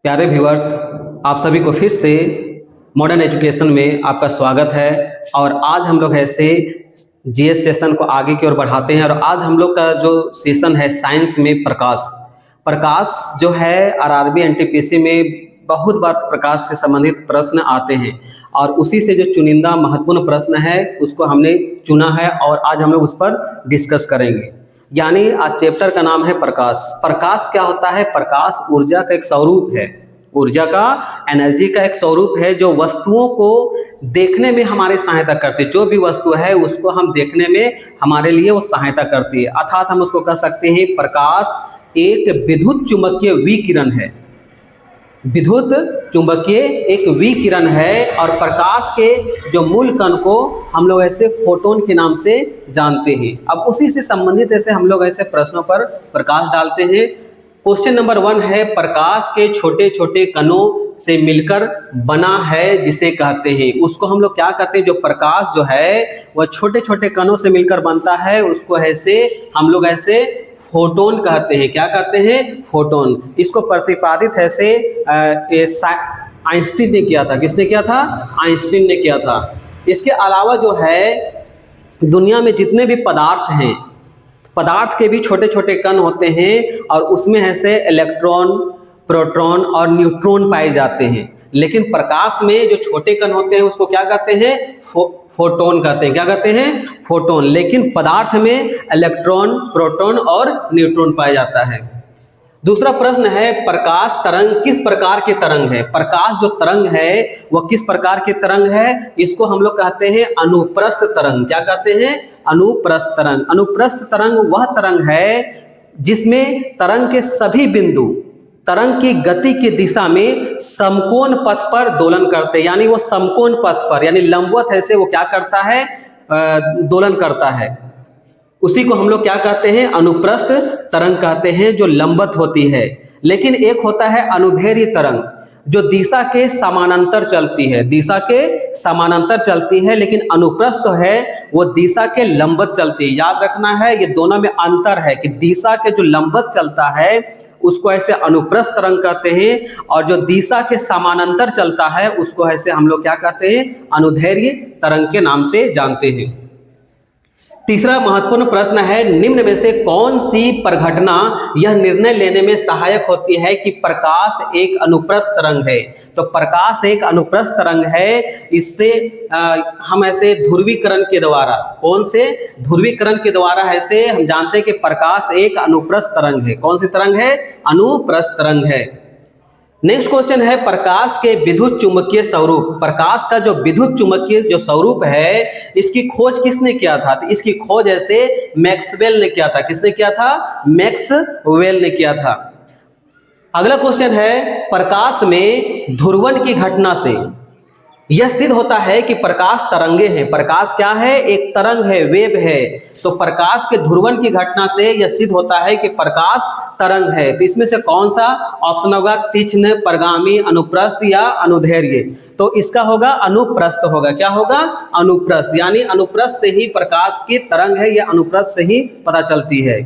प्यारे व्यूअर्स, आप सभी को फिर से मॉडर्न एजुकेशन में आपका स्वागत है। और आज हम लोग ऐसे जीएस सेशन को आगे की ओर बढ़ाते हैं। और आज हम लोग का जो सेशन है साइंस में प्रकाश जो है आरआरबी एनटीपीसी में बहुत बार प्रकाश से संबंधित प्रश्न आते हैं और उसी से जो चुनिंदा महत्वपूर्ण प्रश्न है उसको हमने चुना है और आज हम लोग उस पर डिस्कस करेंगे। यानी आज चैप्टर का नाम है प्रकाश। प्रकाश क्या होता है? प्रकाश ऊर्जा का एक स्वरूप है, ऊर्जा का, एनर्जी का एक स्वरूप है जो वस्तुओं को देखने में हमारी सहायता करती है। जो भी वस्तु है उसको हम देखने में हमारे लिए वो सहायता करती है। अर्थात हम उसको कह सकते हैं प्रकाश एक विद्युत चुंबकीय विकिरण है। विद्युत चुंबकीय एक विकिरण है और प्रकाश के जो मूल कण को हम लोग ऐसे फोटोन के नाम से जानते हैं। अब उसी से संबंधित ऐसे हम लोग ऐसे प्रश्नों पर प्रकाश डालते हैं। क्वेश्चन नंबर 1 है, प्रकाश के छोटे छोटे कणों से मिलकर बना है जिसे कहते हैं। उसको हम लोग क्या कहते हैं? जो प्रकाश जो है वह छोटे छोटे कणों से मिलकर बनता है उसको ऐसे हम लोग ऐसे फोटोन कहते हैं। क्या कहते हैं? फोटोन। इसको प्रतिपादित ऐसे आइंस्टीन ने किया था। किसने किया था? आइंस्टीन ने किया था। इसके अलावा जो है दुनिया में जितने भी पदार्थ हैं, पदार्थ के भी छोटे छोटे कण होते हैं और उसमें ऐसे इलेक्ट्रॉन, प्रोटॉन और न्यूट्रॉन पाए जाते हैं। लेकिन प्रकाश में जो छोटे कण होते हैं उसको क्या कहते हैं? फोटोन कहते हैं। क्या कहते हैं? फोटोन। लेकिन पदार्थ में इलेक्ट्रॉन, प्रोटॉन और न्यूट्रॉन पाया जाता है। दूसरा प्रश्न है, प्रकाश तरंग किस प्रकार की तरंग है? प्रकाश जो तरंग है वह किस प्रकार की तरंग है? इसको हम लोग कहते हैं अनुप्रस्थ तरंग। क्या कहते हैं? अनुप्रस्थ तरंग। अनुप्रस्थ तरंग वह तरंग है जिसमें तरंग के सभी बिंदु तरंग की गति की दिशा में समकोण पथ पर दोलन करते हैं। यानी वो समकोण पथ पर यानी लंबवत ऐसे वो क्या करता है? दोलन करता है। उसी को हम लोग क्या कहते हैं? अनुप्रस्थ तरंग कहते हैं, जो लंबवत होती है। लेकिन एक होता है अनुदैर्ध्य तरंग जो दिशा के समानांतर चलती है। दिशा के समानांतर चलती है, लेकिन अनुप्रस्थ है वो दिशा के लंबवत चलती है। याद रखना है ये दोनों में अंतर है कि दिशा के जो लंबवत चलता है उसको ऐसे अनुप्रस्थ तरंग कहते हैं और जो दिशा के समानांतर चलता है उसको ऐसे हम लोग क्या कहते हैं? अनुदैर्ध्य तरंग के नाम से जानते हैं। तीसरा महत्वपूर्ण प्रश्न है, निम्न में से कौन सी परिघटना यह निर्णय लेने में सहायक होती है कि प्रकाश एक अनुप्रस्थ तरंग है? तो प्रकाश एक अनुप्रस्थ तरंग है। इससे हम ऐसे ध्रुवीकरण के द्वारा, कौन से? ध्रुवीकरण के द्वारा ऐसे हम जानते हैं कि प्रकाश एक अनुप्रस्थ तरंग है। कौन सी तरंग है? अनुप्रस्थ तरंग है। नेक्स्ट क्वेश्चन है, प्रकाश के विद्युत चुंबकीय स्वरूप। प्रकाश का जो विद्युत चुंबकीय जो स्वरूप है इसकी खोज किसने किया था? तो इसकी खोज ऐसे मैक्सवेल ने किया था। किसने किया था? मैक्सवेल ने किया था। अगला क्वेश्चन है, प्रकाश में ध्रुवण की घटना से यह सिद्ध होता है कि प्रकाश तरंगे हैं। प्रकाश क्या है? एक तरंग है, वेव है। तो प्रकाश के ध्रुवण की घटना से यह सिद्ध होता है कि प्रकाश तरंग है। तो इसमें से कौन सा ऑप्शन होगा? तीक्ष्ण, परगामी, अनुप्रस्थ या अनुदैर्ध्य? तो इसका होगा अनुप्रस्थ होगा। क्या होगा? अनुप्रस्थ। यानी अनुप्रस्थ से ही प्रकाश की तरंग है, यह अनुप्रस्थ से ही पता चलती है।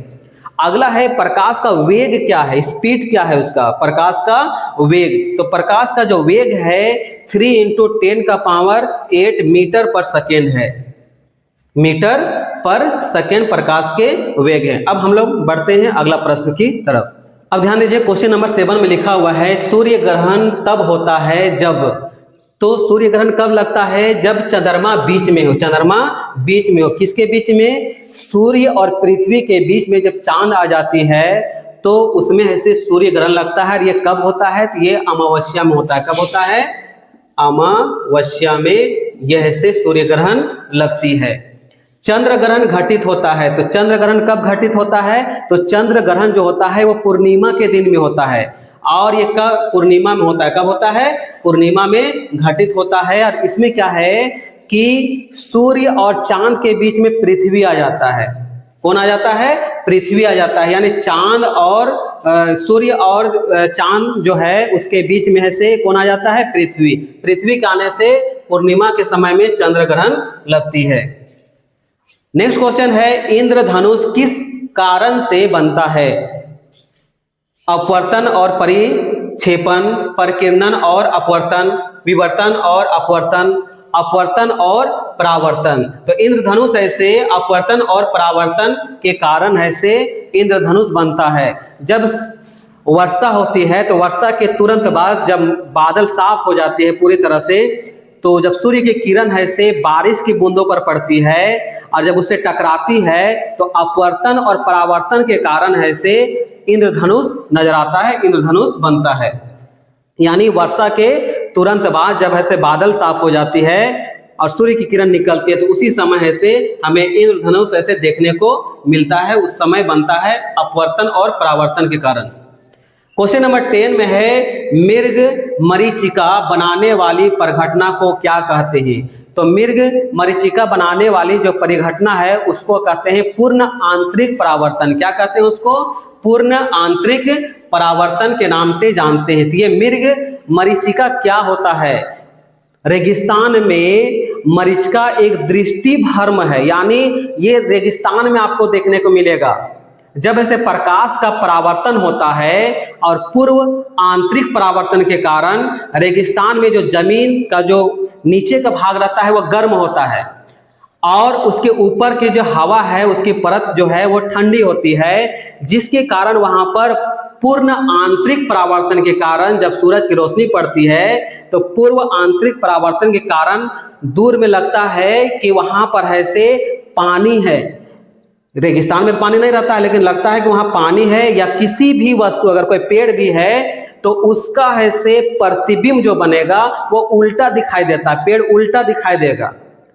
अगला है, प्रकाश का वेग क्या है? स्पीड क्या है उसका? प्रकाश का वेग। तो प्रकाश का जो वेग है 3 × 10⁸ मीटर पर सेकेंड है। मीटर पर सेकेंड प्रकाश के वेग है। अब हम लोग बढ़ते हैं अगला प्रश्न की तरफ। अब ध्यान दीजिए, क्वेश्चन नंबर 7 में लिखा हुआ है, सूर्य ग्रहण तब होता है जब। तो सूर्य ग्रहण कब लगता है? जब चंद्रमा बीच में हो। चंद्रमा बीच में हो। किसके बीच में? सूर्य और पृथ्वी के बीच में जब चांद आ जाती है तो उसमें ऐसे सूर्य ग्रहण लगता है। ये कब होता है? तो ये अमावस्या में होता है। कब होता है? अमावस्या में यह ऐसे सूर्य ग्रहण लगती है। चंद्र ग्रहण घटित होता है। तो चंद्र ग्रहण कब घटित होता है? तो चंद्र ग्रहण जो होता है वो पूर्णिमा के दिन में होता है। और ये कब? पूर्णिमा में होता है। कब होता है? पूर्णिमा में घटित होता है। और इसमें क्या है कि सूर्य और चांद के बीच में पृथ्वी आ जाता है। कौन आ जाता है? पृथ्वी आ जाता है। यानी चांद और सूर्य और चांद जो है उसके बीच में से कौन आ जाता है? पृथ्वी। पृथ्वी के आने से पूर्णिमा के समय में चंद्र ग्रहण लगती है। नेक्स्ट क्वेश्चन है, इंद्रधनुष किस कारण से बनता है? अपवर्तन और क्षेपण, परिकीर्णन और अपवर्तन, विवर्तन और अपवर्तन, अपवर्तन और परावर्तन। तो इंद्रधनुष ऐसे अपवर्तन और परावर्तन के कारण ऐसे इंद्रधनुष बनता है। जब वर्षा होती है तो वर्षा के तुरंत बाद जब बादल साफ हो जाती है पूरी तरह से, तो जब सूर्य की किरण है से बारिश की बूंदों पर पड़ती है और जब उससे टकराती है तो अपवर्तन और परावर्तन के कारण है से इंद्रधनुष नजर आता है, इंद्रधनुष बनता है। यानी वर्षा के तुरंत बाद जब ऐसे बादल साफ हो जाती है और सूर्य की किरण निकलती है तो उसी समय ऐसे हमें इंद्रधनुष ऐसे देखने को मिलता है, उस समय बनता है अपवर्तन और परावर्तन के कारण। क्वेश्चन नंबर 10 में है मृग मरीचिका बनाने वाली परिघटना को क्या कहते हैं? तो मृग मरीचिका बनाने वाली जो परिघटना है उसको कहते हैं पूर्ण आंतरिक परावर्तन। क्या कहते हैं उसको? पूर्ण आंतरिक परावर्तन के नाम से जानते हैं। तो ये मृग मरीचिका क्या होता है? रेगिस्तान में मरीचिका एक दृष्टि भ्रम है, यानी ये रेगिस्तान में आपको देखने को मिलेगा। जब ऐसे प्रकाश का परावर्तन होता है और पूर्व आंतरिक परावर्तन के कारण रेगिस्तान में जो जमीन का जो नीचे का भाग रहता है वह गर्म होता है और उसके ऊपर की जो हवा है उसकी परत जो है वो ठंडी होती है, जिसके कारण वहां पर पूर्ण आंतरिक परावर्तन के कारण जब सूरज की रोशनी पड़ती है तो पूर्व आंतरिक परावर्तन के कारण दूर में लगता है कि वहां पर है से पानी है। रेगिस्तान में पानी नहीं रहता है लेकिन लगता है कि वहां पानी है, या किसी भी वस्तु अगर कोई पेड़ भी है तो उसका है से प्रतिबिंब जो बनेगा वो उल्टा दिखाई देता है, पेड़ उल्टा दिखाई देगा।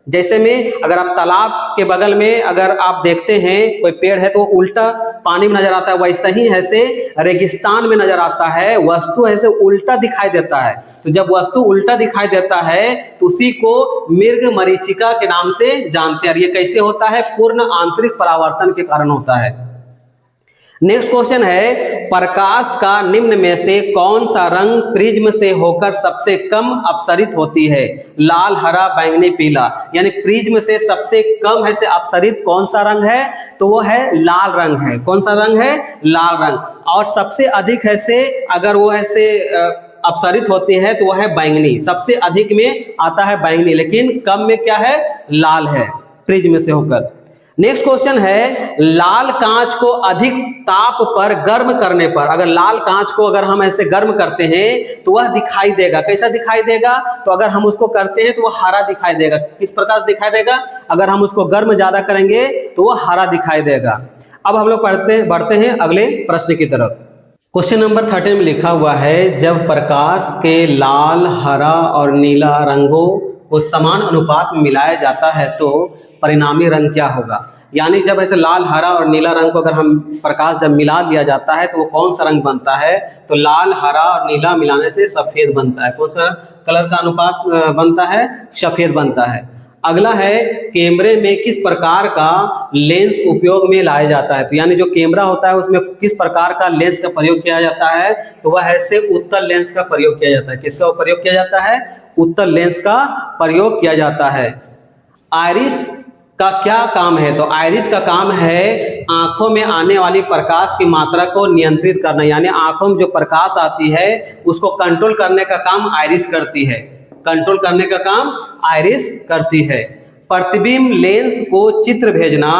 जैसे में अगर आप तालाब के बगल में अगर आप देखते हैं कोई पेड़ है तो उल्टा पानी में नजर आता है, वैसे ही ऐसे रेगिस्तान में नजर आता है, वस्तु ऐसे उल्टा दिखाई देता है। तो जब वस्तु उल्टा दिखाई देता है तो उसी को मृग मरीचिका के नाम से जानते हैं। ये कैसे होता है? पूर्ण आंतरिक परावर्तन के कारण होता है। नेक्स्ट क्वेश्चन है प्रकाश का निम्न में से कौन सा रंग प्रिज्म से होकर सबसे कम अपसरित होती है? लाल, हरा, बैंगनी, पीला। यानी प्रिज्म से सबसे कम है से अपसरित कौन सा रंग है? तो वो है लाल रंग है। कौन सा रंग है? लाल रंग। और सबसे अधिक है से अगर वो ऐसे अपसरित होती है तो वह है बैंगनी। सबसे अधिक में आता है बैंगनी, लेकिन कम में क्या है? लाल है प्रिज्म से होकर। नेक्स्ट क्वेश्चन है लाल कांच को अधिक ताप पर गर्म करने पर, अगर लाल कांच को अगर हम ऐसे गर्म करते हैं तो वह दिखाई देगा। कैसा दिखाई देगा? तो अगर हम उसको करते हैं तो वह हरा दिखाई देगा। किस प्रकार से दिखाई देगा? अगर हम उसको गर्म ज्यादा करेंगे तो वह हरा दिखाई देगा। अब हम लोग बढ़ते हैं अगले प्रश्न की तरफ। क्वेश्चन नंबर 13 में लिखा हुआ है जब प्रकाश के लाल, हरा और नीला रंगों को समान अनुपात में मिलाया जाता है तो परिणामी रंग क्या होगा? यानी जब ऐसे लाल, हरा और नीला रंग को अगर हम प्रकाश जब मिला लिया जाता है तो वो कौन सा रंग बनता है? तो लाल, हरा और नीला मिलाने से सफेद बनता है। कौन सा कलर का अनुपात बनता है? सफेद बनता है। अगला है कैमरे में किस प्रकार का लेंस उपयोग में लाया जाता है? तो यानी जो कैमरा होता है उसमें किस प्रकार का लेंस का प्रयोग किया जाता है? तो वह ऐसे उत्तल लेंस का प्रयोग किया जाता है। किसका प्रयोग किया जाता है? उत्तल लेंस का प्रयोग किया जाता है। आइरिस का क्या काम है? तो आइरिस का काम है आंखों में आने वाली प्रकाश की मात्रा को नियंत्रित करना, यानी आंखों में जो प्रकाश आती है उसको कंट्रोल करने का काम आइरिस करती है। कंट्रोल करने का काम आइरिस करती है। प्रतिबिंब लेंस को चित्र भेजना।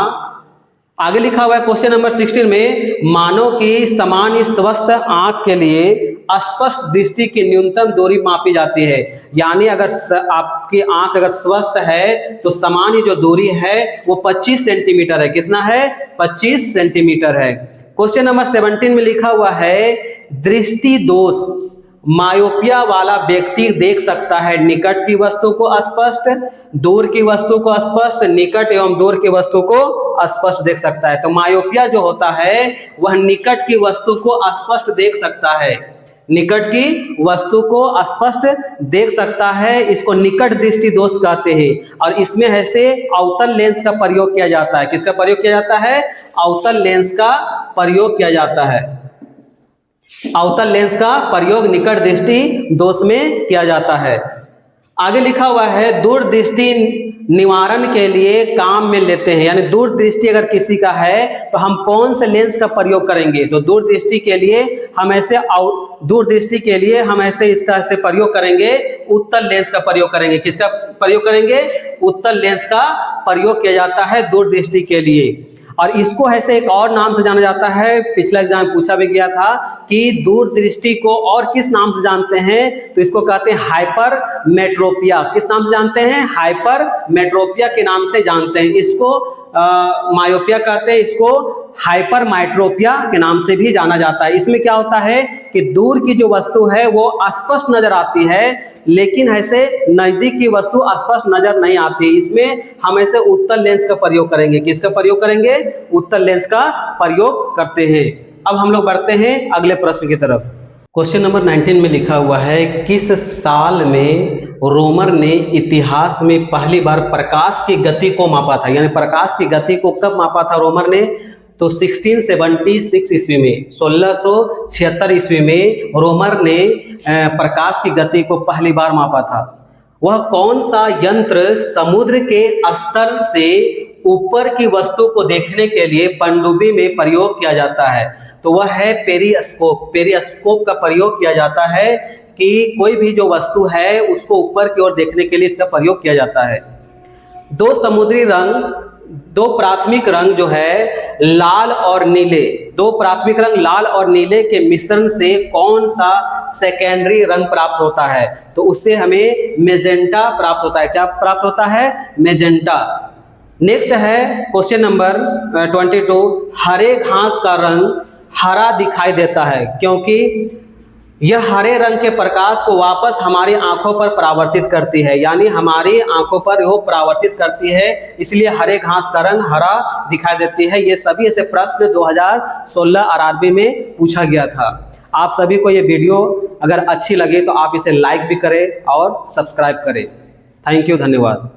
आगे लिखा हुआ है क्वेश्चन नंबर 16 में मानव की सामान्य स्वस्थ आंख के लिए स्पष्ट दृष्टि की न्यूनतम दूरी मापी जाती है। यानी अगर आपकी आंख अगर स्वस्थ है तो सामान्य जो दूरी है वो 25 सेंटीमीटर है। कितना है? 25 सेंटीमीटर है। क्वेश्चन नंबर 17 में लिखा हुआ है दृष्टि दोष। मायोपिया वाला व्यक्ति देख सकता है निकट की वस्तु को स्पष्ट, दूर की वस्तु को स्पष्ट, निकट एवं दूर की वस्तु को स्पष्ट देख सकता है। तो मायोपिया जो होता है वह निकट की वस्तु को स्पष्ट देख सकता है, निकट की वस्तु को स्पष्ट देख सकता है। इसको निकट दृष्टि दोष कहते हैं और इसमें ऐसे अवतल लेंस का प्रयोग किया जाता है। किसका प्रयोग किया जाता है? अवतल लेंस का प्रयोग किया जाता है। अवतल लेंस का प्रयोग निकट दृष्टि दोष में किया जाता है। आगे लिखा हुआ है दूरदृष्टि निवारण के लिए काम में लेते हैं, यानी दूरदृष्टि अगर किसी का है तो हम कौन से लेंस का प्रयोग करेंगे। तो दूरदृष्टि के लिए हम ऐसे इसका ऐसे प्रयोग करेंगे, उत्तल लेंस का प्रयोग करेंगे। किसका प्रयोग करेंगे? उत्तल लेंस का प्रयोग किया जाता है दूरदृष्टि के लिए। और इसको ऐसे एक और नाम से जाना जाता है, पिछला एग्जाम पूछा भी गया था कि दूरदृष्टि को और किस नाम से जानते हैं, तो इसको कहते हैं हाइपरमेट्रोपिया। किस नाम से जानते हैं? हाइपरमेट्रोपिया के नाम से जानते हैं। इसको मायोपिया कहते हैं, इसको हाइपरमेट्रोपिया के नाम से भी जाना जाता है। इसमें क्या होता है कि दूर की जो वस्तु है वो स्पष्ट नजर आती है, लेकिन ऐसे नजदीक की वस्तु स्पष्ट नजर नहीं आती। इसमें हम ऐसे उत्तल लेंस का प्रयोग करेंगे। किसका प्रयोग करेंगे? उत्तल लेंस का प्रयोग करते हैं। अब हम लोग बढ़ते हैं अगले प्रश्न की तरफ। क्वेश्चन नंबर 19 में लिखा हुआ है, किस साल में रोमर ने इतिहास में पहली बार प्रकाश की गति को मापा था? यानी प्रकाश की गति को कब मापा था रोमर ने? तो 1676 ईस्वी में, 1676 ईस्वी में रोमर ने प्रकाश की गति को पहली बार मापा था। वह कौन सा यंत्र समुद्र के स्तर से ऊपर की वस्तु को देखने के लिए पनडुब्बी में प्रयोग किया जाता है? तो वह है पेरिस्कोप। पेरिस्कोप का प्रयोग किया जाता है कि कोई भी जो वस्तु है उसको ऊपर की ओर देखने के लिए इसका प्रयोग किया जाता है। दो प्राथमिक रंग जो है लाल और नीले, दो प्राथमिक रंग लाल और नीले के मिश्रण से कौन सा सेकेंडरी रंग प्राप्त होता है? तो उससे हमें मेजेंटा प्राप्त होता है। क्या प्राप्त होता है? मेजेंटा। नेक्स्ट है क्वेश्चन नंबर 22, हरे घास का रंग हरा दिखाई देता है क्योंकि यह हरे रंग के प्रकाश को वापस हमारी आंखों पर परावर्तित करती है, यानी हमारी आंखों पर वो परावर्तित करती है, इसलिए हरे घास का रंग हरा दिखाई देती है। ये सभी ऐसे प्रश्न 2016 आरआरबी में पूछा गया था। आप सभी को ये वीडियो अगर अच्छी लगे तो आप इसे लाइक भी करें और सब्सक्राइब करें। थैंक यू, धन्यवाद।